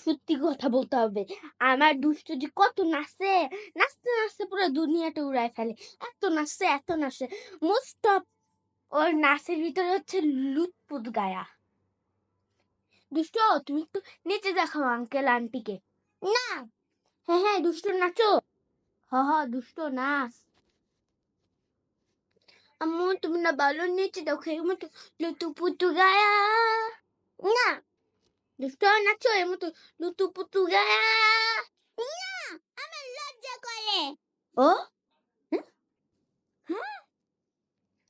সত্যি কথা বলতে হবে। আমার দুষ্টু যে কত নাচে, নাচতে, নাচতে পুরো দুনিয়াটা উড়ায় ফেলে। এত নাচে। মোস্ট অফ ওর নাচের ভিতরে হচ্ছে লুৎপুত গায়া। দুষ্টু তুমি একটু নেচে দেখাও আঙ্কেল আন্টিকে। না। হ্যাঁ, দুষ্টু নাচো। দুষ্টু নাচ। আম্মু তুমি না ভালো নেচে দাও, এর মতো লুতুপুতু গায়া। না। দুষ্টু নাচো এর মতো লুতুপুতু গায়া। না, আমার লজ্জা করে। ও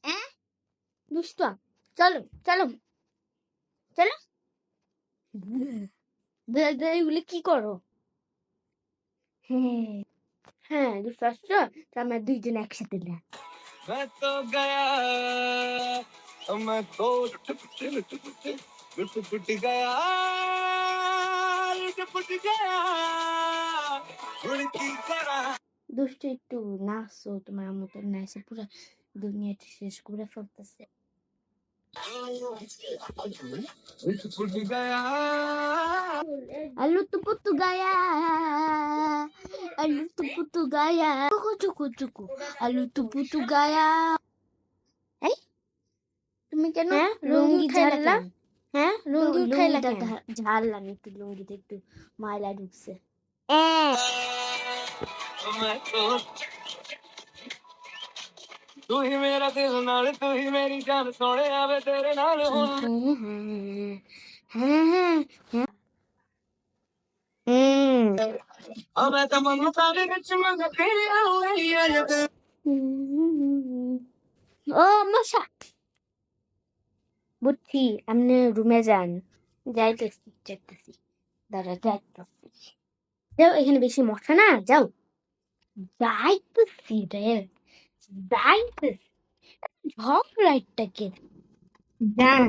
হ্যাঁ দুষ্টু চলো চলো চলো। এগুলো কি করো? হ্যাঁ দুষ্টু আসছো, আমরা দুইজন একসাথে না। मैं तो गया मैं तो लुट गया उड़ती तरह। দুষ্টু একটু নাচো, তোমার মতো নাচে পুরো দুনিয়াটা শেষ করে ফেলতেছে। আলু তো পুতু গায়া, আলু তো পুতু গায়া, চুকু চুকু আলু তো পুতু গায়া। এই তুমি কেন লুঙ্গি ঝাড়লাম? হ্যাঁ লুঙ্গি উঠাইলা কেন? ঝাড়লাম একটু, লুঙ্গিতে একটু ময়লা ঢুকছে। तू ही मेरा दिल नाल तू ही मेरी जान सोने आवे तेरे नाल अबे तमन्ना सारे विच मंग तेरे आई ও মশা বুদ্ধি আপনি রুমে যান। যাইতেছি দাঁড়া যাইতেছি। যাও, এখানে বেশি মশা না, যাও। যাইতেছি রে, যাইতেছি। ঝগড়াটাকে যান।